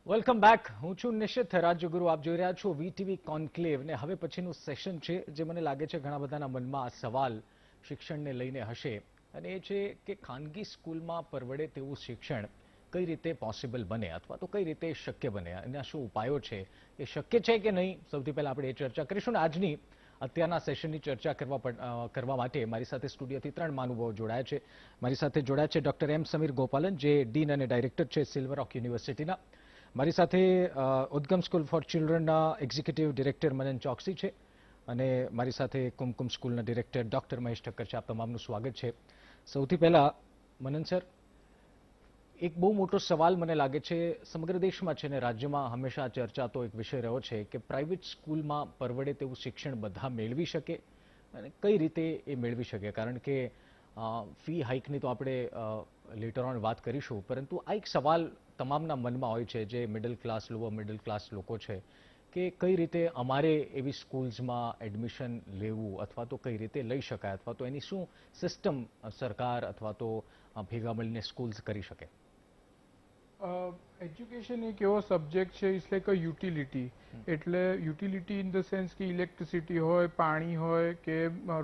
Welcome back. હું છું નિશિત રાજ્યગુરુ. આપ જોઈ રહ્યા છો વીટીવી કોન્ક્લેવ ને હવે પછીનું સેશન છે જે મને લાગે છે ઘણા બધાના મનમાં આ સવાલ શિક્ષણને લઈને હશે અને એ છે કે ખાનગી સ્કૂલમાં પરવડે તેવું શિક્ષણ કઈ રીતે પોસિબલ બને અથવા તો કઈ રીતે શક્ય બને, એના શું ઉપાયો છે, એ શક્ય છે કે નહીં. સૌથી પહેલા આપણે એ ચર્ચા કરીશું ને આજની અત્યારના સેશનની ચર્ચા કરવા માટે મારી સાથે સ્ટુડિયોથી 3 મહાનુભાવો જોડાયા છે. મારી સાથે જોડાયા છે ડોક્ટર એમ સમીર ગોપાલન, જે ડીન અને ડાયરેક્ટર છે સિલ્વર રોક યુનિવર્સિટીના. મારી સાથે ઉદ્ગમ સ્કૂલ ફોર ચિલ્ડ્રનના એક્ઝિક્યુટિવ ડિરેક્ટર મનન ચોકસી છે અને મારી સાથે કુમકુમ સ્કૂલના ડિરેક્ટર ડોક્ટર મહેશ ઠક્કર છે. આપ તમામનું સ્વાગત છે. સૌથી પહેલા મનન સર, એક બહુ મોટો સવાલ મને લાગે છે સમગ્ર દેશમાં છે ને રાજ્યમાં હંમેશા ચર્ચાતો એક વિષય રહ્યો છે કે પ્રાઇવેટ સ્કૂલમાં પરવડે તેવું શિક્ષણ બધા મેળવી શકે અને કઈ રીતે એ મેળવી શકે. કારણ કે ફી હાઇકની તો આપણે લેટર ઓન વાત કરીશું, પરંતુ આ એક સવાલ તમામના મનમાં હોય છે જે middle class, lower middle class લોકો છે કે કઈ રીતે અમારે એવી સ્કૂલ્સમાં એડમિશન લેવું અથવા તો કઈ રીતે લઈ શકાય અથવા તો એની શું સિસ્ટમ સરકાર અથવા તો ભેગા મળીને સ્કૂલ્સ કરી શકે. એજ્યુકેશન એક એવો સબ્જેક્ટ છે, ઇટ્સ લાઈક અ યુટિલિટી. એટલે યુટિલિટી ઇન ધ સેન્સ કે ઇલેક્ટ્રિસિટી હોય, પાણી હોય કે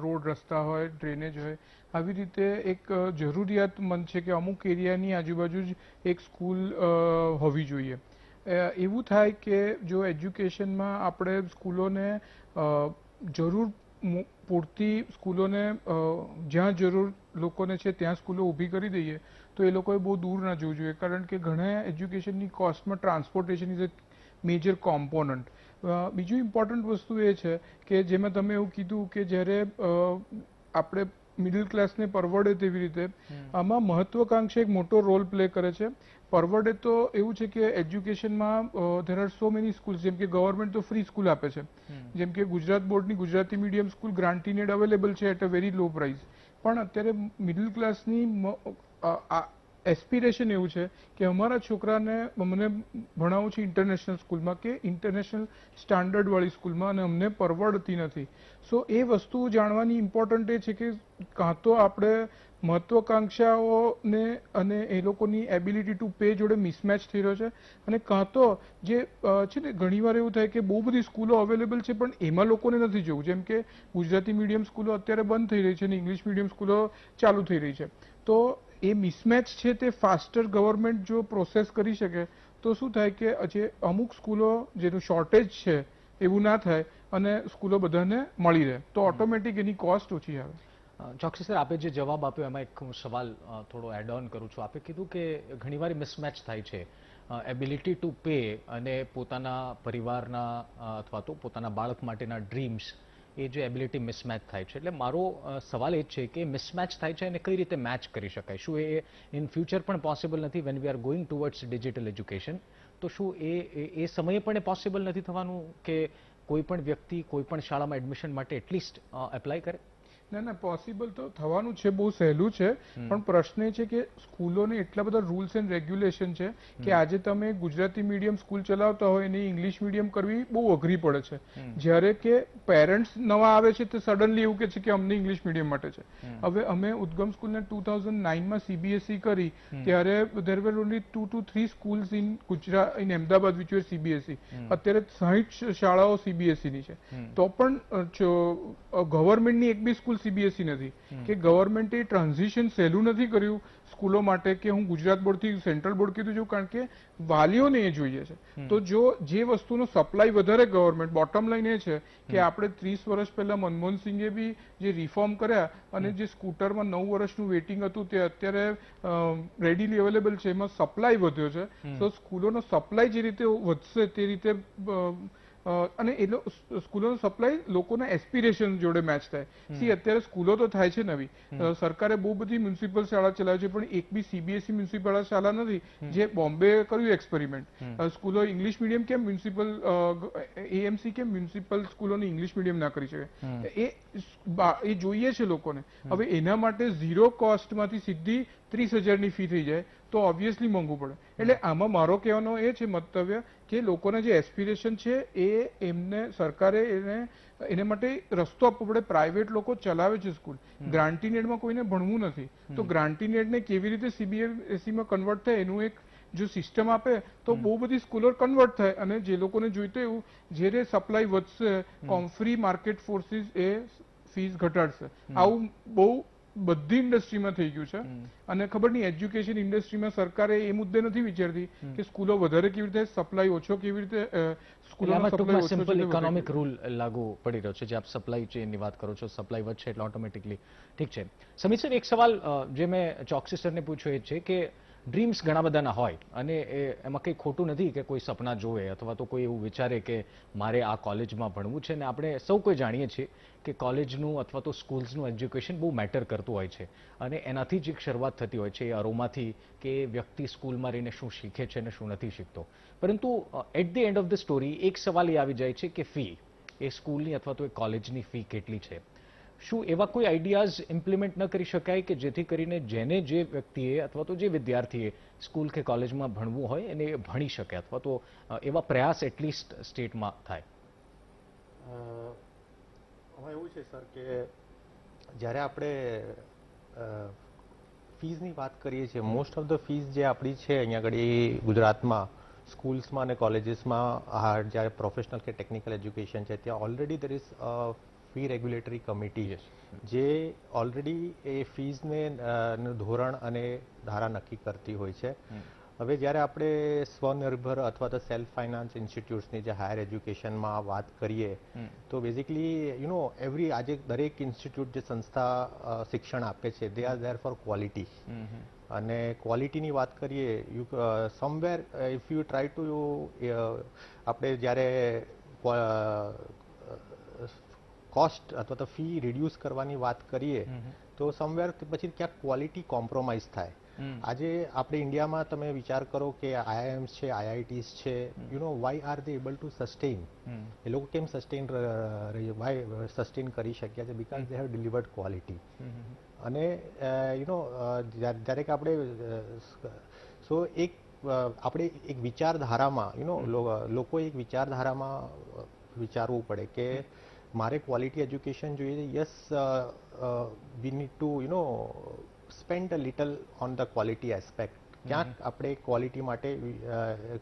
રોડ રસ્તા હોય, ડ્રેનેજ હોય, આવી રીતે એક જરૂરિયાતમંદ છે કે અમુક એરિયાની આજુબાજુ જ એક સ્કૂલ હોવી જોઈએ. એવું થાય કે જો એજ્યુકેશનમાં આપણે સ્કૂલોને જરૂર પૂરતી સ્કૂલોને જ્યાં જરૂર લોકોને છે ત્યાં સ્કૂલો ઊભી કરી દઈએ તો એ લોકોએ બહુ દૂર ના જવું જોઈએ. કારણ કે ઘણા એજ્યુકેશનની કોસ્ટમાં transportation is a major component. બીજું ઇમ્પોર્ટન્ટ વસ્તુ એ છે કે જેમાં તમે એવું કીધું કે જ્યારે આપણે મિડલ ક્લાસને પરવડે તેવી રીતે, આમાં મહત્વાકાંક્ષા એક મોટો રોલ પ્લે કરે છે. પરવડે તો એવું છે કે એજ્યુકેશનમાં there are so many schools, જેમ કે ગવર્મેન્ટ તો ફ્રી સ્કૂલ આપે છે, જેમ કે ગુજરાત બોર્ડની Gujarati medium school grant in aid available છે at a very low price. પણ અત્યારે મિડલ ક્લાસની એસ્પિરેશન એવું છે કે અમારા છોકરાને મને ભણાવવું છે ઇન્ટરનેશનલ સ્કૂલમાં કે ઇન્ટરનેશનલ સ્ટાન્ડર્ડવાળી સ્કૂલમાં, અને અમને પરવડતી નથી. સો એ વસ્તુ જાણવાની ઇમ્પોર્ટન્ટ એ છે કે કાં તો આપણે મહત્વાકાંક્ષાઓને અને એ લોકોની એબિલિટી ટુ પે જોડે મિસમેચ થઈ રહ્યો છે, અને કાં તો જે છે ને ઘણીવાર એવું થાય કે બહુ બધી સ્કૂલો અવેલેબલ છે પણ એમાં લોકોને નથી જવું. જેમ કે ગુજરાતી મીડિયમ સ્કૂલો અત્યારે બંધ થઈ રહી છે અને ઇંગ્લિશ મીડિયમ સ્કૂલો ચાલુ થઈ રહી છે. તો એ મિસમેચ છે તે ફાસ્ટર ગવર્મેન્ટ જો પ્રોસેસ કરી શકે તો શું થાય કે જે અમુક સ્કૂલો જેનું શોર્ટેજ છે એવું ના થાય અને સ્કૂલો બધાને મળી રહે તો ઓટોમેટિક એની કોસ્ટ ઓછી આવે. ચોકસી સર, આપે જે જવાબ આપ્યો એમાં એક હું સવાલ થોડો એડ ઓન કરું છું. આપે કીધું કે ઘણીવાર મિસમેચ થાય છે એબિલિટી ટુ પે અને પોતાના પરિવારના અથવા તો પોતાના બાળક માટેના ડ્રીમ્સ, એ જે એબિલિટી મિસમેચ થાય છે. એટલે મારો સવાલ એ જ છે કે મિસમેચ થાય છે અને કઈ રીતે મેચ કરી શકાય. શું એ ઇન ફ્યુચર પણ પોસિબલ નથી when we are going towards digital education? તો શું એ સમયે પણ એ પોસિબલ નથી થવાનું કે કોઈ પણ વ્યક્તિ કોઈ પણ શાળામાં એડમિશન માટે એટલીસ્ટ એપ્લાય કરે? ના ના, પોસિબલ તો થવાનું છે, બહુ સહેલું છે. પણ પ્રશ્ન એ છે કે સ્કૂલોને એટલા બધા રૂલ્સ એન્ડ રેગ્યુલેશન છે કે આજે તમે ગુજરાતી મીડિયમ સ્કૂલ ચલાવતા હોય એને ઇંગ્લિશ મીડિયમ કરવી બહુ અઘરી પડે છે. જ્યારે કે પેરેન્ટ્સ નવા આવે છે તો સડનલી એવું કે છે કે અમને ઇંગ્લિશ મીડિયમ માટે છે. હવે અમે ઉદ્ગમ સ્કૂલને 2009માં સીબીએસઈ કરી ત્યારે there were only 2 to 3 schools in Gujarat, in Ahmedabad which were CBSE. અત્યારે 60 શાળાઓ સીબીએસઈની છે. તો પણ ગવર્મેન્ટની એક બી સ્કૂલ સીબીએસઈ નથી. કે ગવર્મેન્ટે ટ્રાન્ઝિશન સહેલું નથી કર્યું સ્કૂલો માટે કે હું ગુજરાત બોર્ડથી સેન્ટ્રલ બોર્ડ કીધું છું, કારણ કે વાલીઓને એ જોઈએ છે. તો જો જે વસ્તુનો સપ્લાય વધારે ગવર્મેન્ટ, બોટમ લાઈન એ છે કે આપણે 30 વર્ષ પહેલા મનમોહન સિંઘે બી જે રિફોર્મ કર્યા અને જે સ્કૂટરમાં 9 વર્ષનું વેઇટિંગ હતું તે અત્યારે રેડીલી અવેલેબલ છે, એમાં સપ્લાય વધ્યો છે. તો સ્કૂલોનો સપ્લાય જે રીતે વધશે તે રીતે અને એ સ્કૂલોનો સપ્લાય લોકોના એસ્પિરેશન જોડે મેચ થાય. સી અત્યારે સ્કૂલો તો થાય છે નવી, સરકારે બહુ બધી મ્યુનિસિપલ શાળા ચલાવે છે પણ એક બી સીબીએસઈ મ્યુનિસિપલ શાળા નથી. જે બોમ્બે કર્યું એક્સપેરિમેન્ટ, સ્કૂલો ઇંગ્લિશ મીડિયમ કેમ મ્યુનિસિપલ એએમસી કેમ મ્યુનિસિપલ સ્કૂલોને ઇંગ્લિશ મીડિયમ ના કરી શકે, એ જોઈએ છે લોકોને. હવે એના માટે ઝીરો કોસ્ટમાંથી સીધી 30,000ની ફી થઈ જાય તો ઓબ્વિયસલી મોંઘું પડે. એટલે આમાં મારો કહેવાનો એ છે મંતવ્ય કે લોકોના જે એસ્પિરેશન છે એ એમને સરકારે એને માટે રસ્તો આપવો પડે. પ્રાઇવેટ લોકો ચલાવે છે સ્કૂલ, ગ્રાન્ટીનેડમાં કોઈને ભણવું નથી તો ગ્રાન્ટીનેડને કેવી રીતે સીબીએસઈમાં કન્વર્ટ થાય એનું એક જો સિસ્ટમ આપે તો બહુ બધી સ્કૂલો કન્વર્ટ થાય અને જે લોકોને જોઈતું એવું જ્યારે સપ્લાય વધશે ફ્રી માર્કેટ ફોર્સિસ એ ફીસ ઘટાડશે. આવું બહુ બધી ઇન્ડસ્ટ્રીમાં થઈ ગયું છે અને ખબર નહીં એજ્યુકેશન ઇન્ડસ્ટ્રીમાં સરકારે એ મુદ્દે નથી વિચારતી કે સ્કૂલો વધારે કેવી રીતે સપ્લાય ઓછો કેવી રીતે સ્કૂલોનો સપ્લાય ઓછો સિમ્પલ ઇકોનોમિક રૂલ લાગુ પડી રહ્યો છે જે આપ સપ્લાય ચેનની વાત કરો છો સપ્લાય વધશે એટલે ઓટોમેટિકલી ઠીક છે. સમીર સર એક સવાલ જે મેં ચોકસી સરને પૂછ્યો એ છે કે ડ્રીમ્સ ઘણા બધાના હોય અને એમાં કંઈ ખોટું નથી કે કોઈ સપના જોવે અથવા તો કોઈ એવું વિચારે કે મારે આ કોલેજમાં ભણવું છે ને આપણે સૌ કોઈ જાણીએ છીએ કે કોલેજનું અથવા તો સ્કૂલ્સનું એજ્યુકેશન બહુ મેટર કરતું હોય છે અને એનાથી જ એક શરૂઆત થતી હોય છે એ અરોમાથી કે વ્યક્તિ સ્કૂલમાં રહીને શું શીખે છે અને શું નથી શીખતો. પરંતુ at the end of the story એક સવાલ એ આવી જાય છે કે ફી એ સ્કૂલની અથવા તો એ કોલેજની ફી કેટલી છે. શું એવા કોઈ આઈડિયાઝ ઇમ્પ્લિમેન્ટ ન કરી શકાય કે જેથી કરીને જેને જે વ્યક્તિએ અથવા તો જે વિદ્યાર્થીએ સ્કૂલ કે કોલેજમાં ભણવું હોય એને એ ભણી શકે અથવા તો એવા પ્રયાસ એટલીસ્ટ સ્ટેટમાં થાય? હવે એવું છે સર કે જ્યારે આપણે ફીઝની વાત કરીએ છીએ મોસ્ટ ઓફ ધ ફીઝ જે આપણી છે અહીંયા આગળ ગુજરાતમાં સ્કૂલ્સમાં અને કોલેજીસમાં જ્યારે પ્રોફેશનલ કે ટેકનિકલ એજ્યુકેશન છે ત્યાં already there is fee regulatory committee જે ઓલરેડી એ ફીઝને ધોરણ અને ધારા નક્કી કરતી હોય છે. હવે જ્યારે આપણે સ્વનિર્ભર અથવા તો સેલ્ફ ફાઇનાન્સ ઇન્સ્ટિટ્યૂટ્સની જે હાયર એજ્યુકેશનમાં વાત કરીએ તો બેઝિકલી એવરી આજે દરેક ઇન્સ્ટિટ્યૂટ જે સંસ્થા શિક્ષણ આપે છે they are there four quality અને ક્વોલિટીની વાત કરીએ somewhere if you try to આપણે જ્યારે કોસ્ટ અથવા તો ફી રિડ્યુસ કરવાની વાત કરીએ તો સમવેર પછી ક્યાંક ક્વોલિટી કોમ્પ્રોમાઇઝ થાય. આજે આપણે ઇન્ડિયામાં તમે વિચાર કરો કે આઈઆઈએમ્સ છે આઈઆઈટીસ છે why are they able to sustain એ લોકો કેમ સસ્ટેન કરી શક્યા છે because they have delivered quality અને જ્યારે કે આપણે આપણે એક વિચારધારામાં લોકો એક વિચારધારામાં વિચારવું પડે કે મારે ક્વોલિટી એજ્યુકેશન જોઈએ. Yes we need to spend a little on the quality aspect. ક્યાંક આપણે ક્વોલિટી માટે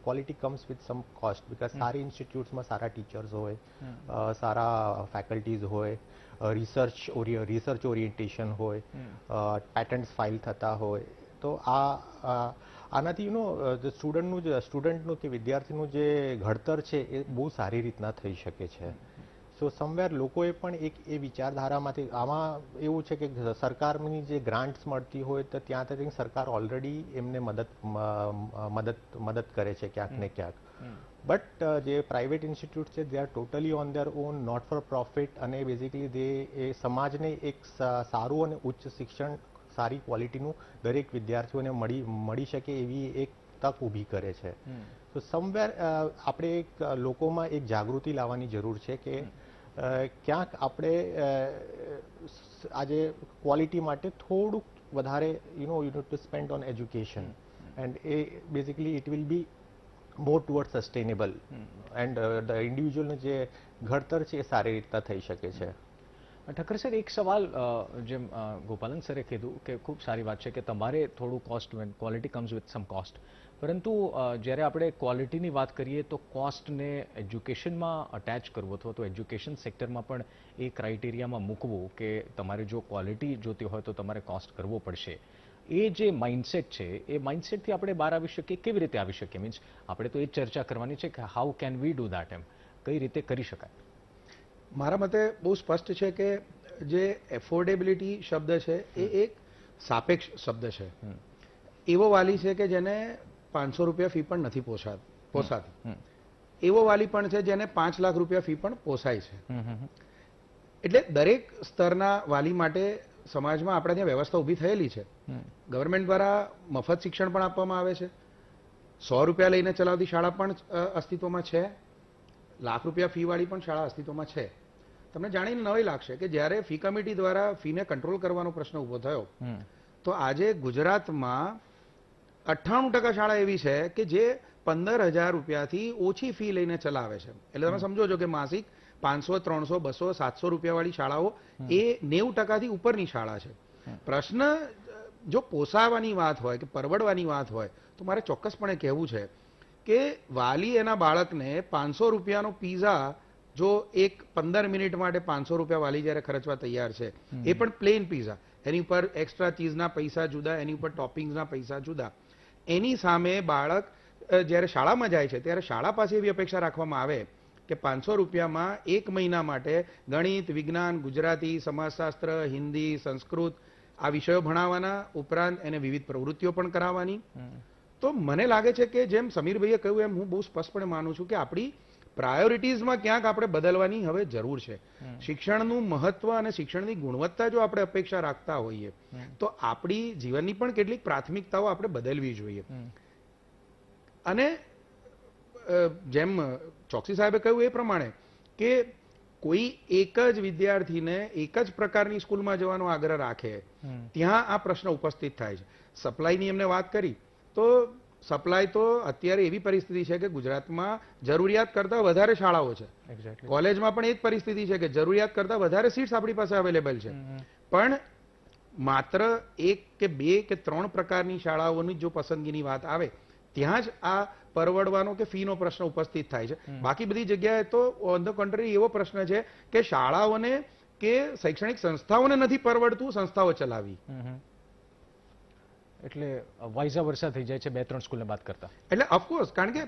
quality comes with some cost because સારી ઇન્સ્ટિટ્યૂટ્સમાં સારા ટીચર્સ હોય સારા ફેકલ્ટીઝ હોય રિસર્ચ ઓરિએન્ટેશન હોય પેટન્ટ્સ ફાઇલ થતા હોય તો આનાથી સ્ટુડન્ટનું કે વિદ્યાર્થીનું જે ઘડતર છે એ બહુ સારી રીતના થઈ શકે છે. સો સમવેર લોકોએ પણ એ વિચારધારામાંથી આમાં એવું છે કે સરકારની જે ગ્રાન્ટ્સ મળતી હોય તો ત્યાંથી સરકાર ઓલરેડી એમને મદદ કરે છે ક્યાંક ને ક્યાંક. બટ જે પ્રાઇવેટ ઇન્સ્ટિટ્યૂટ છે they are totally on their own not for profit અને બેઝિકલી એ સમાજને એક સારું અને ઉચ્ચ શિક્ષણ સારી ક્વોલિટીનું દરેક વિદ્યાર્થીઓને મળી શકે એવી એક તક ઊભી કરે છે. તો સમવેર આપણે લોકોમાં એક જાગૃતિ લાવવાની જરૂર છે કે ક્યાંક આપણે આજે ક્વોલિટી માટે થોડુંક વધારે you need to spend on education and એ basically it will be more toward sustainable and the ઇન્ડિવિજ્યુઅલનું જે ઘડતર છે એ સારી રીતના થઈ શકે છે. ઠક્કર સર એક સવાલ જેમ ગોપાલન સરે કીધું કે ખૂબ સારી વાત છે કે તમારે થોડું cost quality comes with some cost પરંતુ જ્યારે આપણે ક્વોલિટીની વાત કરીએ તો કોસ્ટને એજ્યુકેશનમાં અટેચ કરવું અથવા તો એજ્યુકેશન સેક્ટરમાં પણ એ ક્રાઇટેરિયામાં મૂકવું કે તમારે જો ક્વોલિટી જોતી હોય તો તમારે કોસ્ટ કરવો પડશે. એ જે માઇન્ડસેટ છે એ માઇન્ડસેટથી આપણે બહાર આવી શકીએ કેવી રીતે આવી શકીએ મીન્સ આપણે તો એ જ ચર્ચા કરવાની છે કે how can we do that એમ કઈ રીતે કરી શકાય? મારા મતે બહુ સ્પષ્ટ છે કે જે એફોર્ડેબિલિટી શબ્દ છે એ એક સાપેક્ષ શબ્દ છે. એવો વાલી છે કે જેને 500 રૂપિયા ફી પણ નથી પોસાતી, એવો વાલી પણ છે જેને 5 લાખ રૂપિયા ફી પણ પોસાય છે. એટલે દરેક સ્તરના વાલી માટે સમાજમાં આપણે ત્યાં વ્યવસ્થા ઊભી થયેલી છે. ગવર્મેન્ટ દ્વારા મફત શિક્ષણ પણ આપવામાં આવે છે. 100 રૂપિયા લઈને ચલાવતી શાળા પણ અસ્તિત્વમાં છે. લાખ રૂપિયા ફી વાળી પણ શાળા અસ્તિત્વમાં છે. તમને જાણીને નવાઈ લાગશે કે જ્યારે ફી કમિટી દ્વારા ફીને કંટ્રોલ કરવાનો પ્રશ્ન ઊભો થયો તો આજે ગુજરાતમાં 98% શાળા એવી છે કે જે 15,000 રૂપિયાથી ઓછી ફી લઈને ચલાવે છે. એટલે તમે સમજો છો કે માસિક 500, 300, 200, 700 રૂપિયા વાળી શાળાઓ એ 90%થી ઉપરની શાળા છે. પ્રશ્ન જો પોસાવાની વાત હોય કે પરવડવાની વાત હોય તો મારે ચોક્કસપણે કહેવું છે કે વાલી એના બાળકને 500 રૂપિયાનો પીઝા જો એક 15 મિનિટ માટે 500 રૂપિયા વાલી જ્યારે ખર્ચવા તૈયાર છે, એ પણ પ્લેન પીઝા, એની ઉપર એક્સ્ટ્રા ચીઝના પૈસા જુદા, એની ઉપર ટોપિંગ્સના પૈસા જુદા, એની સામે બાળક જ્યારે શાળામાં જાય છે ત્યારે શાળા પાસે એવી અપેક્ષા રાખવામાં આવે કે 500 રૂપિયામાં એક મહિના માટે ગણિત, વિજ્ઞાન, ગુજરાતી, સમાજશાસ્ત્ર, હિન્દી, સંસ્કૃત આ વિષયો ભણાવવાના, ઉપરાંત એને વિવિધ પ્રવૃત્તિઓ પણ કરાવવાની. તો મને લાગે છે કે જેમ સમીરભાઈએ કહ્યું એમ હું બહુ સ્પષ્ટપણે માનું છું કે આપણી પ્રાયોરિટીઝમાં ક્યાંક આપણે બદલવાની હવે જરૂર છે. શિક્ષણનું મહત્વ અને શિક્ષણની ગુણવત્તા જો આપણે અપેક્ષા રાખતા હોઈએ તો આપણી જીવનની પણ કેટલીક પ્રાથમિકતાઓ આપણે બદલવી જોઈએ. અને જેમ ચોકસી સાહેબે કહ્યું એ પ્રમાણે કે કોઈ એક જ વિદ્યાર્થીને એક જ પ્રકારની સ્કૂલમાં જવાનો આગ્રહ રાખે ત્યાં આ પ્રશ્ન ઉપસ્થિત થાય છે. સપ્લાયની એમને વાત કરી તો સપ્લાય તો અત્યારે એવી પરિસ્થિતિ છે કે ગુજરાતમાં જરૂરિયાત કરતાં વધારે શાળાઓ છે. કોલેજમાં પણ એ જ પરિસ્થિતિ છે કે જરૂરિયાત કરતાં વધારે સીટ્સ આપણી પાસે અવેલેબલ છે, પણ માત્ર એક કે બે કે ત્રણ પ્રકારની શાળાઓની જો પસંદગીની વાત આવે ત્યાં જ આ પરવડવાનો કે ફીનો પ્રશ્ન ઉપસ્થિત થાય છે. બાકી બધી જગ્યાએ તો ઓન ધ કન્ટ્રી એવો પ્રશ્ન છે કે શાળાઓને કે શૈક્ષણિક સંસ્થાઓને નથી પરવડતું સંસ્થાઓ ચલાવી. એટલે વાઇઝા વર્ષા થઈ જાય છે 2-3 સ્કૂલને વાત કરતા. એટલે ઓફકોર્સ, કારણ કે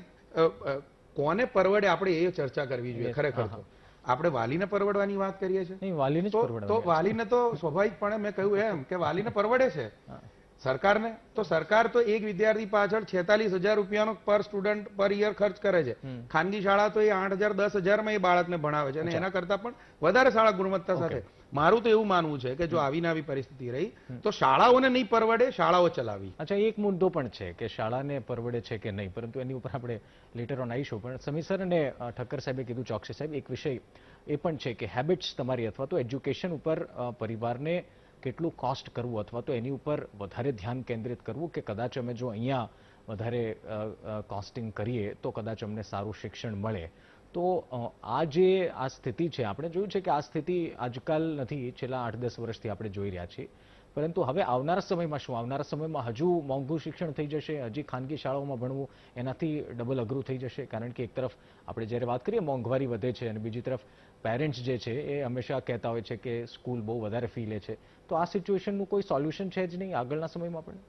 કોને પરવડે આપણે એ ચર્ચા કરવી જોઈએ. ખરેખર તો આપણે વાલીને પરવડવાની વાત કરીએ છીએ. નહીં, વાલીને જ પરવડે. તો વાલીને તો સ્વાભાવિકપણે મેં કહ્યું એમ કે વાલીને પરવડે છે. સરકારને તો સરકાર તો એક વિદ્યાર્થી પાછળ 46,000 રૂપિયાનો પર સ્ટુડન્ટ પર યર ખર્ચ કરે છે. ખાનગી શાળા તો એ 8,000-10,000 એ બાળકને ભણાવે છે અને એના કરતા પણ વધારે શાળા ગુણવત્તા સાથે. મારું તો એવું માનવું છે કે જો આવીને આવી પરિસ્થિતિ રહી તો શાળાઓને નહીં પરવડે, શાળાઓ ચલાવી. અચ્છા, એક મુદ્દો પણ છે કે શાળાને પરવડે છે કે નહીં, પરંતુ એની ઉપર આપણે લેટર ઓન આવીશું. પણ સમીર સર અને ઠક્કર સાહેબે કીધું, ચોકસી સાહેબ, એક વિષય એ પણ છે કે હેબિટ્સ તમારી અથવા તો એજ્યુકેશન ઉપર પરિવારને કેટલું કોસ્ટ કરવું અથવા તો એની ઉપર વધારે ધ્યાન કેન્દ્રિત કરવું કે કદાચ અમે જો અહીંયા વધારે કોસ્ટિંગ કરીએ તો કદાચ અમને સારું શિક્ષણ મળે. તો આ જે આ સ્થિતિ છે, આપણે જોયું છે કે આ સ્થિતિ આજકાલ નથી, છેલ્લા 8-10 વર્ષથી આપણે જોઈ રહ્યા છીએ. પરંતુ હવે આવનારા સમયમાં શું? આવનારા સમયમાં હજુ મોંઘું શિક્ષણ થઈ જશે, હજી ખાનગી શાળાઓમાં ભણવું એનાથી ડબલ અઘરું થઈ જશે. કારણ કે એક તરફ આપણે જ્યારે વાત કરીએ મોંઘવારી વધે છે અને બીજી તરફ પેરેન્ટ્સ જે છે એ હંમેશા કહેતા હોય છે કે સ્કૂલ બહુ વધારે ફી લે છે. તો આ સિચ્યુએશનનું કોઈ સોલ્યુશન છે જ નહીં આગળના સમયમાં પણ?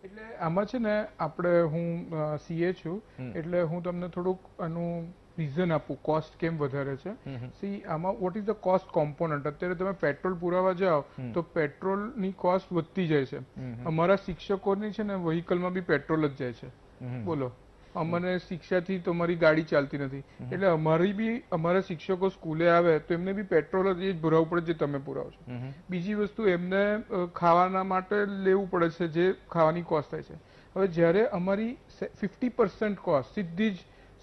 એટલે આમાં છે ને આપણે હું સીએ છું એટલે હું તમને થોડુંક આનું રીઝન આપું કોસ્ટ કેમ વધારે છે. સી આમાં what is the cost component. અત્યારે તમે પેટ્રોલ પુરાવા જાઓ તો પેટ્રોલની કોસ્ટ વધતી જાય છે. અમારા શિક્ષકોની છે ને વ્હીકલમાં બી પેટ્રોલ જ જાય છે. બોલો, અમને શિક્ષાથી તમારી ગાડી ચાલતી નથી એટલે અમારી બી અમારા શિક્ષકો સ્કૂલે આવે તો એમને બી પેટ્રોલ જ ભરાવવું પડે જે તમે પુરાવો છો. બીજી વસ્તુ એમને ખાવાના માટે લેવું પડે છે જે ખાવાની કોસ્ટ થાય છે. હવે જ્યારે અમારી 50% કોસ્ટ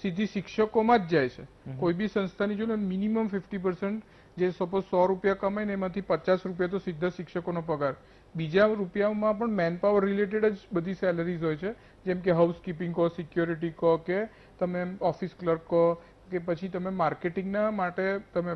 સીધી શિક્ષકોમાં જ જાય છે. કોઈ બી સંસ્થાની જો ને મિનિમમ 50% જે સપોઝ 100 રૂપિયા કમાય ને એમાંથી 50 રૂપિયા તો સીધા શિક્ષકોનો પગાર. બીજા રૂપિયામાં પણ મેન પાવર રિલેટેડ જ બધી સેલરીઝ હોય છે, જેમ કે હાઉસકીપિંગ કહો, સિક્યોરિટી કહો, કે તમે ઓફિસ ક્લર્ક કહો, કે પછી તમે માર્કેટિંગના માટે તમે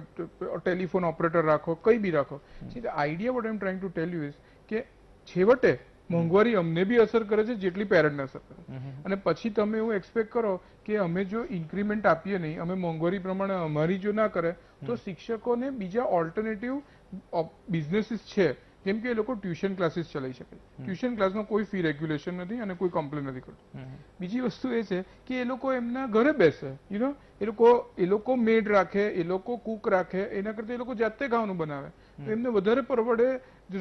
ટેલિફોન ઓપરેટર રાખો, કંઈ બી રાખો. See the idea what I M trying to tell you is કે છેવટે મોંઘવારી અમને બી અસર કરે છે જેટલી પેરેન્ટને અસર કરે. અને પછી તમે એવું એક્સપેક્ટ કરો કે અમે જો ઇન્ક્રીમેન્ટ આપીએ નહીં, અમે મોંઘવારી પ્રમાણે અમારી જો ના કરે તો શિક્ષકોને બીજા ઓલ્ટરનેટિવ બિઝનેસીસ છે, જેમ કે એ લોકો ટ્યુશન ક્લાસીસ ચલાવી શકે. ટ્યુશન ક્લાસમાં કોઈ ફી રેગ્યુલેશન નથી અને કોઈ કમ્પ્લેન નથી કરતું. બીજી વસ્તુ એ છે કે એ લોકો એમના ઘરે બેસે, એ લોકો મેડ રાખે, એ લોકો કુક રાખે, એના કરતાં એ લોકો જાતે ખાવાનું બનાવે તો એમને વધારે પરવડે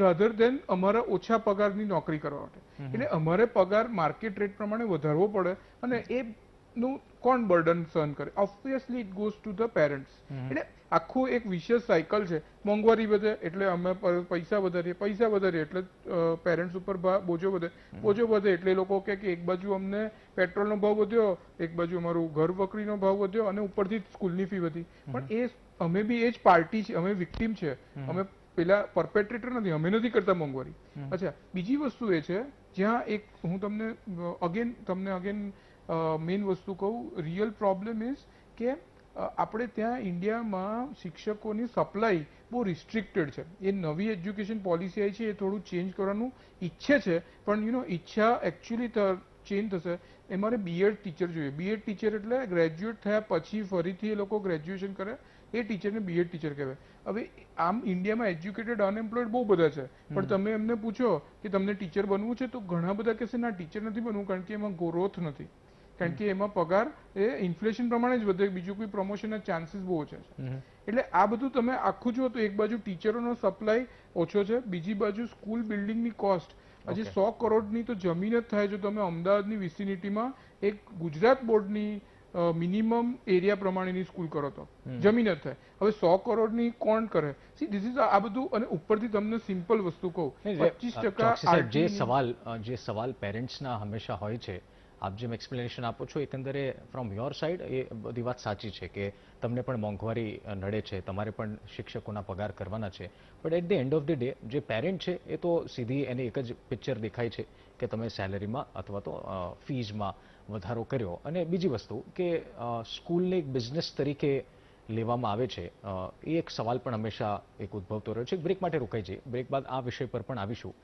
રાધર દેન અમારા ઓછા પગારની નોકરી કરવા માટે. એટલે અમારે પગાર માર્કેટ રેટ પ્રમાણે વધારવો પડે અને એનું કોણ બર્ડન સહન કરે? Obviously it goes to the parents. એટલે આખું એક વિશિયસ સાયકલ છે. મોંઘવારી વધે એટલે અમે પૈસા વધારીએ એટલે પેરેન્ટ્સ ઉપર બોજો વધે એટલે એ લોકો કે એક બાજુ અમને પેટ્રોલનો ભાવ વધ્યો, એક બાજુ અમારું ઘર વકરીનો ભાવ વધ્યો અને ઉપરથી સ્કૂલની ફી વધી. પણ અમે બી એ જ પાર્ટી છે, અમે વિક્ટીમ છે, અમે પેલા પરપેટ્રેટર નથી, અમે નથી કરતા મોંઘવારી. અચ્છા, બીજી વસ્તુ એ છે જ્યાં એક હું તમને અગેન મેઇન વસ્તુ કહું, રિયલ પ્રોબ્લેમ ઇઝ કે આપણે ત્યાં ઇન્ડિયામાં શિક્ષકોની સપ્લાય બહુ રિસ્ટ્રિક્ટેડ છે. એ નવી એજ્યુકેશન પોલિસી આવી છે એ થોડું ચેન્જ કરવાનું ઈચ્છે છે, પણ ઈચ્છા એકચ્યુઅલી ચેન્જ થશે. અમારે બીએડ ટીચર જોઈએ. બીએડ ટીચર એટલે ગ્રેજ્યુએટ થયા પછી ફરીથી એ લોકો ગ્રેજ્યુએશન કરે, એ ટીચરને બીએડ ટીચર કહેવાય. હવે આમ ઇન્ડિયામાં એજ્યુકેટેડ અનએમ્પ્લોયડ બહુ બધા છે, પણ તમે એમને પૂછો કે તમને ટીચર બનવું છે તો ઘણા બધા કહેશે ના ટીચર નથી બનવું, કારણ કે એમાં ગ્રોથ નથી, કારણ કે એમાં પગાર એ ઇન્ફ્લેશન પ્રમાણે જ વધે, બીજું કોઈ પ્રમોશનના ચાન્સીસ બહુ ઓછા છે. એટલે આ બધું તમે આખું જુઓ તો એક બાજુ ટીચરોનો સપ્લાય ઓછો છે, બીજી બાજુ સ્કૂલ બિલ્ડિંગની કોસ્ટ હજી 100 કરોડની તો જમીન જ થાય. જો તમે અમદાવાદની વિસિનિટીમાં એક ગુજરાત બોર્ડની મિનિમમ એરિયા પ્રમાણેની સ્કૂલ કરો તો જમીન જ થાય. હવે 100 કરોડની કોણ કરે? સી ધીસ ઇઝ આ બધું. અને ઉપરથી તમને સિમ્પલ વસ્તુ કહું, 25% જે સવાલ પેરેન્ટ્સના હંમેશા હોય છે, આપ જેમ એક્સપ્લેનેશન આપો છો એકંદરે ફ્રોમ યોર સાઈડ એ બધી વાત સાચી છે કે તમને પણ મોંઘવારી નડે છે, તમારે પણ શિક્ષકોના પગાર કરવાના છે, પણ at the end of the day જે પેરેન્ટ છે એ તો સીધી એની એક જ પિક્ચર દેખાય છે કે તમે સેલેરીમાં અથવા તો ફીઝમાં વધારો કર્યો. અને બીજી વસ્તુ કે સ્કૂલને એક બિઝનેસ તરીકે લેવામાં આવે છે, એ એક સવાલ પણ હંમેશા એક ઉદ્ભવતો રહ્યો છે. બ્રેક માટે રોકાઈ જઈએ, બ્રેક બાદ આ વિષય પર પણ આવીશું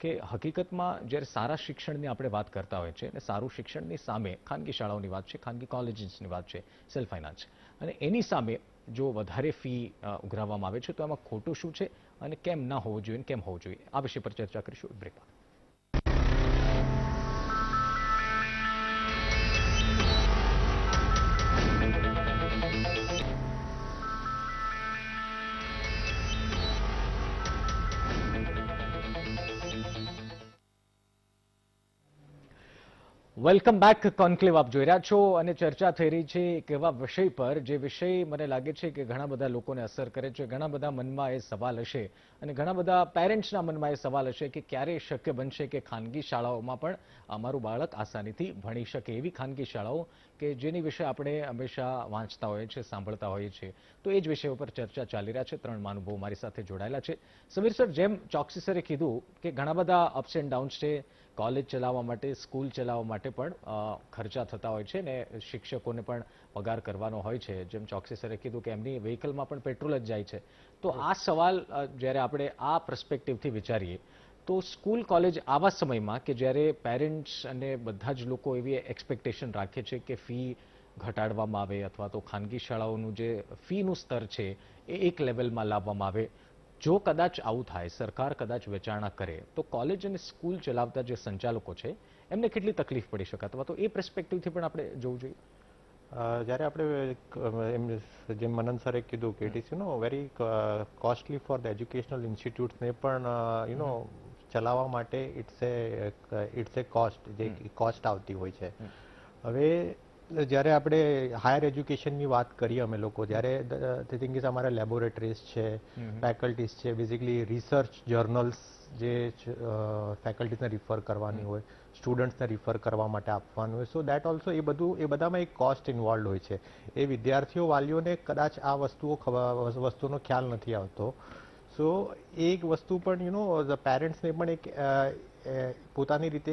કે હકીકતમાં જ્યારે સારા શિક્ષણની આપણે વાત કરતા હોય છે અને સારું શિક્ષણની સામે ખાનગી શાળાઓની વાત છે, ખાનગી કોલેજીસની વાત છે, સેલ્ફ ફાઇનાન્સ, અને એની સામે જો વધારે ફી ઉઘરાવવામાં આવે છે તો એમાં ખોટું શું છે અને કેમ ના હોવું જોઈએ, કેમ હોવું જોઈએ, આ વિષય પર ચર્ચા કરીશું બ્રેક બાદ. Welcome back. કોન્ક્લેવ આપ જોઈ રહ્યા છો અને ચર્ચા થઈ રહી છે એક એવા વિષય પર જે વિષય મને લાગે છે કે ઘણા બધા લોકોને અસર કરે છે. ઘણા બધા મનમાં એ સવાલ હશે અને ઘણા બધા પેરેન્ટ્સના મનમાં એ સવાલ હશે કે ક્યારે શક્ય બનશે કે ખાનગી શાળાઓમાં પણ અમારું બાળક આસાનીથી ભણી શકે, એવી ખાનગી શાળાઓ કે જેની વિશે આપણે હંમેશા વાંચતા હોઈએ છીએ, સાંભળતા હોઈએ છીએ. તો એ જ વિષયો પર ચર્ચા ચાલી રહ્યા છે. 3 મહાનુભાવો મારી સાથે જોડાયેલા છે. સમીર સર, જેમ ચોકસી સરે કીધું કે ઘણા બધા અપ્સ એન્ડ ડાઉન્સ છે, કોલેજ ચલાવવા માટે, સ્કૂલ ચલાવવા માટે પણ ખર્ચા થતા હોય છે ને શિક્ષકોને પણ પગાર કરવાનો હોય છે. જેમ ચોકસી સરે કીધું કે એમની વ્હીકલમાં પણ પેટ્રોલ જ જાય છે. તો આ સવાલ જ્યારે આપણે આ પર્સપેક્ટિવથી વિચારીએ તો સ્કૂલ કોલેજ આવા સમયમાં કે જ્યારે પેરેન્ટ્સ અને બધા જ લોકો એવી એક્સપેક્ટેશન રાખે છે કે ફી ઘટાડવામાં આવે અથવા તો ખાનગી શાળાઓનું જે ફીનું સ્તર છે એ એક લેવલમાં લાવવામાં આવે, જો કદાચ આવું થાય, સરકાર કદાચ વિચારણા કરે, તો કોલેજ અને સ્કૂલ ચલાવતા જે સંચાલકો છે એમને કેટલી તકલીફ પડી શકે, અથવા તો એ પર્સપેક્ટિવથી પણ આપણે જોવું જોઈએ. જ્યારે આપણે જેમ મનન સરે કીધું કે it is very costly for the educational ઇન્સ્ટિટ્યૂટ્સને પણ ચલાવવા માટે ઇટ્સ એ કોસ્ટ, જે કોસ્ટ આવતી હોય છે. હવે જ્યારે આપણે હાયર એજ્યુકેશનની વાત કરીએ અમે લોકો, જ્યારે ધ થિંગ ઇઝ અમારા લેબોરેટરીઝ છે, ફેકલ્ટીઝ છે, બેઝિકલી રિસર્ચ જર્નલ્સ જે ફેકલ્ટીઝને રિફર કરવાની હોય, સ્ટુડન્ટ્સને રિફર કરવા માટે આપવાનું હોય, સો દેટ ઓલ્સો એ બધામાં એક કોસ્ટ ઇન્વોલ્વ હોય છે. એ વિદ્યાર્થીઓ વાલીઓને કદાચ આ વસ્તુનો ખ્યાલ નથી આવતો. સો એક વસ્તુ પણ ધ પેરેન્ટ્સને પણ એક પોતાની રીતે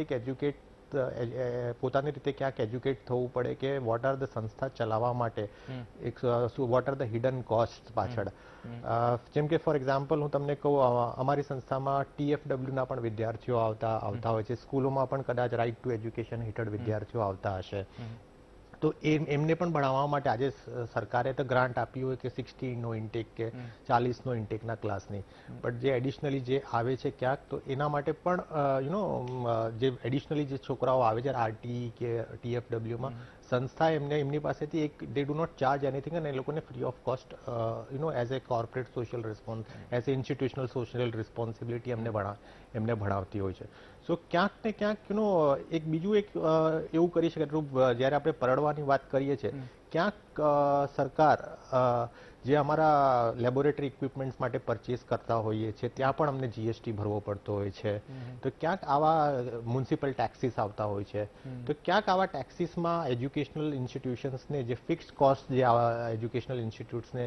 પોતાની રીતે ક્યાંક એજ્યુકેટ થવું પડે કે વોટ આર ધ સંસ્થા ચલાવવા માટે what are the hidden cost પાછળ. જેમ કે ફોર એક્ઝામ્પલ હું તમને કહું, અમારી સંસ્થામાં TFW ના પણ વિદ્યાર્થીઓ આવતા હોય છે. સ્કૂલોમાં પણ કદાચ રાઇટ ટુ એજ્યુકેશન હેઠળ વિદ્યાર્થીઓ આવતા હશે. તો એમને પણ ભણાવવા માટે આજે સરકારે તો ગ્રાન્ટ આપી હોય કે 60 નો ઇન્ટેક કે 40 નો ઇન્ટેકના ક્લાસની, બટ જે એડિશનલી જે આવે છે ક્યાંક, તો એના માટે પણ જે એડિશનલી જે છોકરાઓ આવે છે RT કે TFWમાં, સંસ્થા એમની પાસેથી they do not charge anything, અને એ લોકોને free of cost as a corporate social response, as a institutional social responsibility એમને ભણાવતી હોય છે. સો ક્યાંક ને ક્યાંક એક બીજું એવું કરી શકે, જ્યારે આપણે પરડવાની વાત કરીએ છીએ, ક્યાંક સરકાર જે અમારા લેબોરેટરી ઇક્વિપમેન્ટ્સ માટે પરચેસ કરતા હોઈએ છીએ ત્યાં પણ અમને GST ભરવો પડતો હોય છે. તો ક્યાંક આવા મ્યુનિસિપલ ટેક્સીસ આવતા હોય છે, તો ક્યાંક આવા ટેક્સીસમાં એજ્યુકેશનલ ઇન્સ્ટિટ્યુશન્સને જે ફિક્સ્ડ કોસ્ટ જે એજ્યુકેશનલ ઇન્સ્ટિટ્યૂટ્સને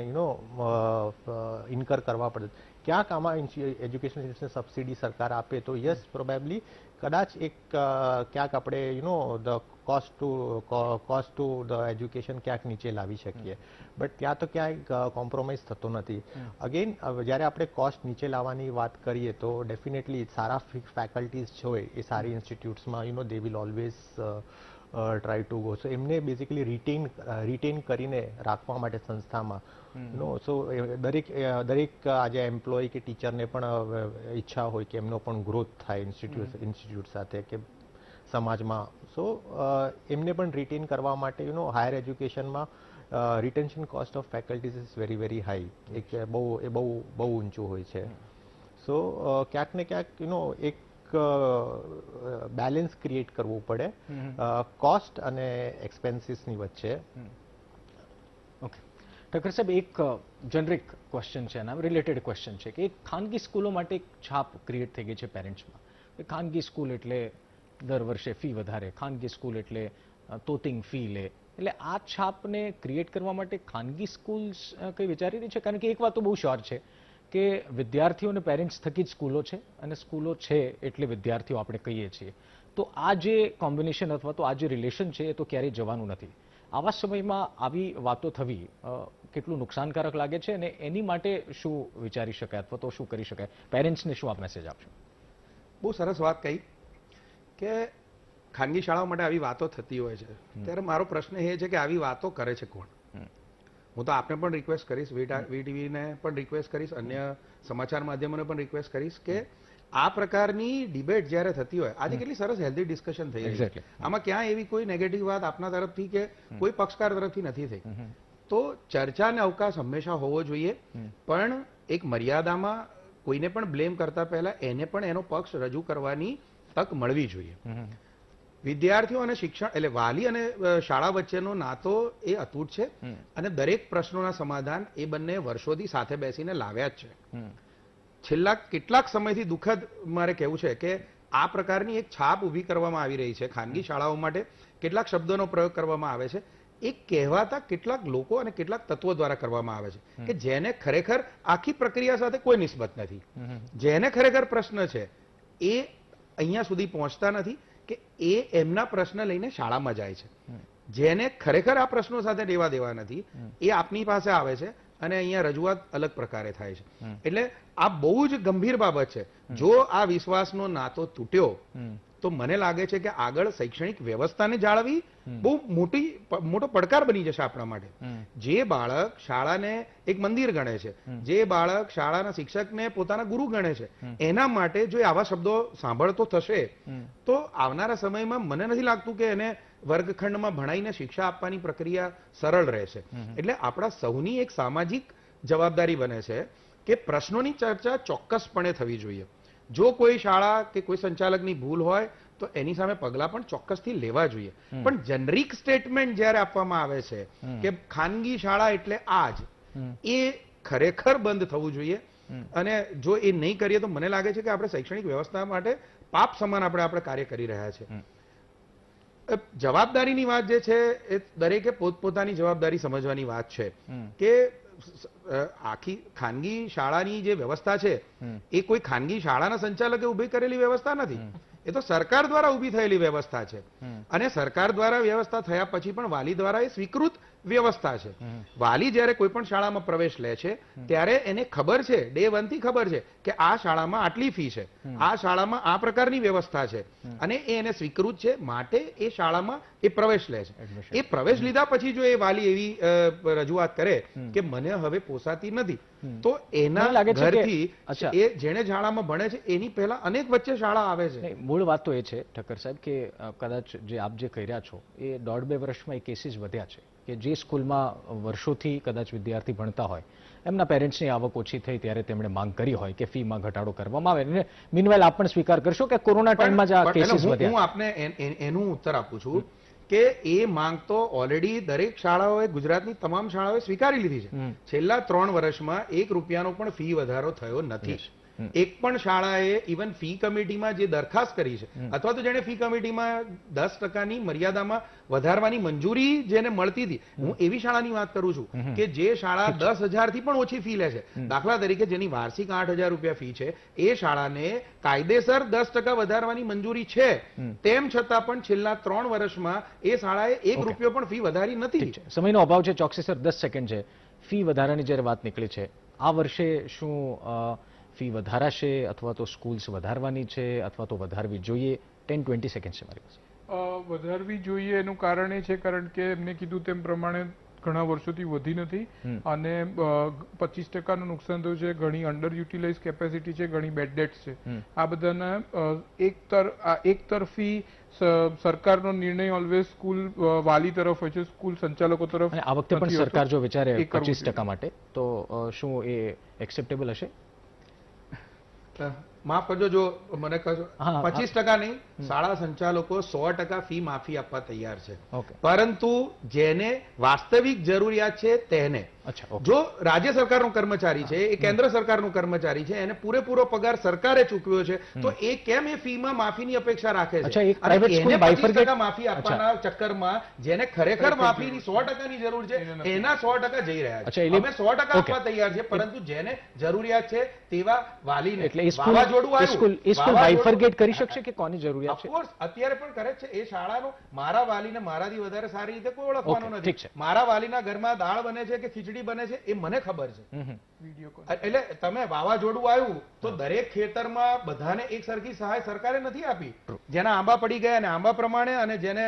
ઇનકર કરવા પડે, ક્યાંક આમાં એજ્યુકેશન ઇન્સ્ટિટ્યૂશનને સબસિડી સરકાર આપે તો યસ પ્રોબેબલી કદાચ એક ક્યાંક આપણે the cost to the education ક્યાંક નીચે લાવી શકીએ બટ ત્યાં તો ક્યાંય કોમ્પ્રોમાઇઝ થતો નથી અગેન જ્યારે આપણે કોસ્ટ નીચે લાવવાની વાત કરીએ તો ડેફિનેટલી સારા ફેકલ્ટીઝ હોય એ સારી ઇન્સ્ટિટ્યૂટ્સમાં they will always try to go so એમને બેઝિકલી રિટેન કરીને રાખવા માટે સંસ્થામાં સો દરેક આજે એમ્પ્લોય કે ટીચરને પણ ઈચ્છા હોય કે એમનો પણ ગ્રોથ થાય ઇન્સ્ટિટ્યૂટ સાથે કે સમાજમાં સો એમને પણ રિટેન કરવા માટે હાયર એજ્યુકેશનમાં retention cost of faculties is very very high બહુ ઊંચું હોય છે સો ક્યાંક ને ક્યાંક એક બેલેન્સ ક્રિએટ કરવું પડે કોસ્ટ અને એક્સપેન્સીસની વચ્ચે. ઓકે ઠક્કર સાહેબ, એક જનરિક ક્વેશ્ચન છે એના રિલેટેડ ક્વેશ્ચન છે કે ખાનગી સ્કૂલો માટે એક છાપ ક્રિએટ થઈ ગઈ છે પેરેન્ટ્સમાં કે ખાનગી સ્કૂલ એટલે દર વર્ષે ફી વધારે, ખાનગી સ્કૂલ એટલે તોતિંગ ફી લે, એટલે આ છાપને ક્રિએટ કરવા માટે ખાનગી સ્કૂલ્સ કંઈ વિચારી રહી છે? કારણ કે એક વાત તો બહુ શ્યોર છે કે વિદ્યાર્થીઓ અને પેરેન્ટ્સ થકી જ સ્કૂલો છે અને સ્કૂલો છે એટલે વિદ્યાર્થીઓ આપણે કહીએ છીએ. તો આ જે કોમ્બિનેશન અથવા તો આ જે રિલેશન છે એ તો ક્યારેય જવાનું નથી. આવા સમયમાં આવી વાતો થવી કેટલું નુકસાનકારક લાગે છે અને એની માટે શું વિચારી શકાય અથવા તો શું કરી શકાય? પેરેન્ટ્સને શું આપ મેસેજ આપશો? બહુ સરસ વાત કહી કે ખાનગી શાળાઓ માટે આવી વાતો થતી હોય છે, ત્યારે મારો પ્રશ્ન એ છે કે આવી વાતો કરે છે કોણ? હું તો આપને પણ રિક્વેસ્ટ કરીશ, વીટીવીને પણ રિક્વેસ્ટ કરીશ, અન્ય સમાચાર માધ્યમોને પણ રિક્વેસ્ટ કરીશ કે આ પ્રકારની ડિબેટ જ્યારે થતી હોય, આજે કેટલી સરસ હેલ્ધી ડિસ્કશન થઈ રહી છે, આમાં ક્યાં એવી કોઈ નેગેટિવ વાત આપના તરફથી કે કોઈ પક્ષકાર તરફથી નથી થઈ. તો ચર્ચાને અવકાશ હંમેશા હોવો જોઈએ, પણ એક મર્યાદામાં કોઈને પણ બ્લેમ કરતા પહેલા એને પણ એનો પક્ષ રજૂ કરવાની તક મળવી જોઈએ. વિદ્યાર્થીઓ અને શિક્ષણ એટલે વાલી અને શાળા વચ્ચેનો નાતો એ અતૂટ છે અને દરેક પ્રશ્નોના સમાધાન એ બંને વર્ષોથી સાથે બેસીને લાવ્યા જ છે. છેલ્લા કેટલાક સમયથી દુઃખદ મારે કહેવું છે કે આ પ્રકારની એક છાપ ઊભી કરવામાં આવી રહી છે ખાનગી શાળાઓ માટે. કેટલાક શબ્દોનો પ્રયોગ કરવામાં આવે છે, એ કહેવાતા કેટલાક લોકો અને કેટલાક તત્વો દ્વારા કરવામાં આવે છે કે જેને ખરેખર આખી પ્રક્રિયા સાથે કોઈ નિસ્બત નથી, જેને ખરેખર પ્રશ્ન છે એ અહીંયા સુધી પહોંચતા નથી કે એ એમના પ્રશ્ન લઈને શાળામાં જાય છે. જેને ખરેખર આ પ્રશ્નો સાથે લેવા દેવા નથી એ આપની પાસે આવે છે અને અહીંયા રજૂઆત અલગ પ્રકારે થાય છે. એટલે આ બહુ જ ગંભીર બાબત છે. જો આ વિશ્વાસનો નાતો તૂટ્યો તો મને લાગે છે કે આગળ શૈક્ષણિક વ્યવસ્થાને જાળવી બહુ મોટો પડકાર બની જશે આપણા માટે. જે બાળક શાળાને એક મંદિર ગણે છે, જે બાળક શાળાના શિક્ષકને પોતાના ગુરુ ગણે છે, એના માટે જો આવા શબ્દો સાંભળતો થશે તો આવનારા સમયમાં મને નથી લાગતું કે એને વર્ગખંડમાં ભણાઈને શિક્ષા આપવાની પ્રક્રિયા સરળ રહેશે. એટલે આપણા સૌની એક સામાજિક જવાબદારી બને છે કે પ્રશ્નોની ચર્ચા ચોક્કસપણે થવી જોઈએ. જો કોઈ શાળા કે કોઈ સંચાલકની ભૂલ હોય તો એની સામે પગલાં પણ ચોક્કસથી લેવા જોઈએ. પણ જેનરિક સ્ટેટમેન્ટ જ્યારે આપવામાં આવે છે કે ખાનગી શાળા એટલે આ જ, એ ખરેખર બંધ થવું જોઈએ. અને જો એ નહીં કરીએ તો મને લાગે છે કે આપણે શૈક્ષણિક વ્યવસ્થા માટે પાપ સમાન આપણે કાર્ય કરી રહ્યા છે. જવાબદારીની વાત જે છે એ દરેકે પોતપોતાની જવાબદારી સમજવાની વાત છે કે આખી ખાનગી શાળાની જે વ્યવસ્થા છે એ કોઈ ખાનગી શાળાના સંચાલકે ઊભી કરેલી વ્યવસ્થા નથી, એ તો સરકાર દ્વારા ઊભી થયેલી વ્યવસ્થા છે. અને સરકાર દ્વારા વ્યવસ્થા થયા પછી પણ વાલી દ્વારા એ સ્વીકૃત વ્યવસ્થા છે. વાલી જ્યારે કોઈ પણ શાળામાં પ્રવેશ લે છે ત્યારે એને ખબર છે, ડે 1 થી ખબર છે કે આ શાળામાં આટલી ફી છે, આ શાળામાં આ પ્રકારની વ્યવસ્થા છે અને એ એને સ્વીકૃત છે, માટે એ શાળામાં એ પ્રવેશ લે છે. એ પ્રવેશ લીધા પછી જો એ વાલી એવી રજૂઆત કરે કે મને હવે પોસાતી નથી, તો એના ઘરથી એ જેને શાળામાં ભણે છે એની પહેલા અનેક વચ્ચે શાળા આવે છે. મૂળ વાત તો એ છે ઠક્કર સાહેબ કે કદાચ જે આપ જે કહી રહ્યા છો એ 1.5-2 વર્ષમાં એ કેસીસ વધ્યા છે કે જે સ્કૂલમાં વર્ષોથી કદાચ વિદ્યાર્થી ભણતા હોય, એમના પેરેન્ટ્સની આવક ઓછી થઈ ત્યારે તેમણે માંગ કરી હોય કે ફીમાં ઘટાડો કરવામાં આવે. અને મીનવાઇલ આપ પણ સ્વીકાર કરશો કે કોરોના ટાઈમમાં જ આ કેસીસ વધ્યા. હું આપને એનું ઉત્તર આપું છું કે એ માંગ તો ઓલરેડી દરેક શાળાઓએ, ગુજરાતની તમામ શાળાઓએ સ્વીકારી લીધી છે. છેલ્લા 3 વર્ષમાં 1 રૂપિયાનો પણ ફી વધારો થયો નથી. એક પણ શાળાએ ઇવન ફી કમિટીમાં જે દરખાસ્ત કરી છે અથવા તો જેને ફી કમિટીમાં 10%ની મર્યાદામાં વધારવાની મંજૂરી જેને મળતી હતી, હું એવી શાળાની વાત કરું છું કે જે શાળા 10,000 થી પણ ઓછી ફી લે છે. દાખલા તરીકે જેની વાર્ષિક 8,000 રૂપિયા ફી છે, એ શાળાને કાયદેસર 10% વધારવાની મંજૂરી છે, તેમ છતાં પણ છેલ્લા 3 વર્ષમાં એ શાળાએ 1 રૂપિયો પણ ફી વધારી નથી. સમયનો અભાવ છે. ચોકસી સર, 10 સેકન્ડ છે. ફી વધારાની જ્યારે વાત નીકળી છે, આ વર્ષે શું ફી વધારાશે અથવા તો સ્કૂલ્સ વધારવાની છે અથવા તો વધારવી જોઈએ? 10-20 સેકન્ડ છે મારી પાસે. વધારવી જોઈએ એનું કારણ એ છે કારણ કે એમને કીધું તેમ પ્રમાણે ઘણા વર્ષોથી વધી નથી અને 25%નું નુકસાન થયું છે. ઘણી અંડર યુટિલાઇઝ કેપેસિટી છે, ઘણી બેડ ડેટ્સ છે. આ બધાના એક તરફી સરકારનો નિર્ણય ઓલવેઝ સ્કૂલ વાલી તરફ હોય છે, સ્કૂલ સંચાલકો તરફ. અને આ વખતે પણ સરકાર જો વિચારે 25% માટે, તો શું એ એક્સેપ્ટેબલ હશે? માફ કરજો, જો મને કહો 25% નહીં, શાળા સંચાલકો 100% ફી માફી આપવા તૈયાર છે, પરંતુ જેને વાસ્તવિક જરૂરિયાત છે તેને. જો રાજ્ય સરકારનો કર્મચારી છે, એ કેન્દ્ર સરકારનો કર્મચારી છે, એને પૂરેપૂરો પગાર સરકારે ચૂકવ્યો છે, તો એ કેમ એ ફીમાં માફીની અપેક્ષા રાખે છે? અને એને 25% માફી આપવાના ચક્કરમાં જેને ખરેખર માફીની 100%ની જરૂર છે, એના 100% જઈ રહ્યા છે. અમે 100% આપવા તૈયાર છે, પરંતુ જેને જરૂરિયાત છે તેવા વાલીને. એટલે સ્કૂલ બાયફર્ગેટ કરી શકશે કે કોની જરૂરિયાત છે? ઓફકોર્સ અત્યારે પણ કરે છે. એ શાળાનો મારા વાલીને મારાથી વધારે સારી રીતે કોઈ ઓળખવાનો નથી. મારા વાલીના ઘરમાં દાળ બને છે કે ખીચડી બને છે એ મને ખબર છે. એટલે તમે વાવાઝોડું આવ્યું તો દરેક ખેતરમાં બધાને એક સરખી સહાય સરકારે નથી આપી. જેના આંબા પડી ગયા અને આંબા પ્રમાણે, અને જેને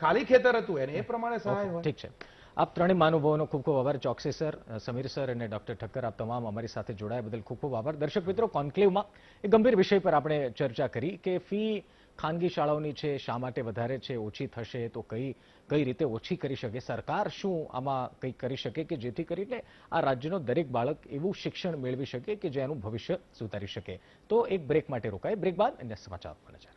ખાલી ખેતર હતું એને એ પ્રમાણે સહાય હોય. ઠીક છે. આપ ત્રણેય મહાનુભાવોનો ખૂબ ખૂબ આભાર. ચોકસી સર, સમીર સર અને ડોક્ટર ઠક્કર, આપ તમામ અમારી સાથે જોડાયા બદલ ખૂબ ખૂબ આભાર. દર્શક મિત્રો, કોન્ક્લેવમાં એક ગંભીર વિષય પર આપણે ચર્ચા કરી કે ફી ખાનગી શાળાઓની છે, શા માટે વધારે છે, ઓછી થશે તો કઈ રીતે ઓછી કરી શકે, સરકાર શું આમાં કંઈક કરી શકે કે જેથી કરીને આ રાજ્યનો દરેક બાળક એવું શિક્ષણ મેળવી શકે કે જેનું ભવિષ્ય સુધારી શકે. તો એક બ્રેક માટે રોકાય. બ્રેક બાદ અન્ય સમાચાર મળે છે.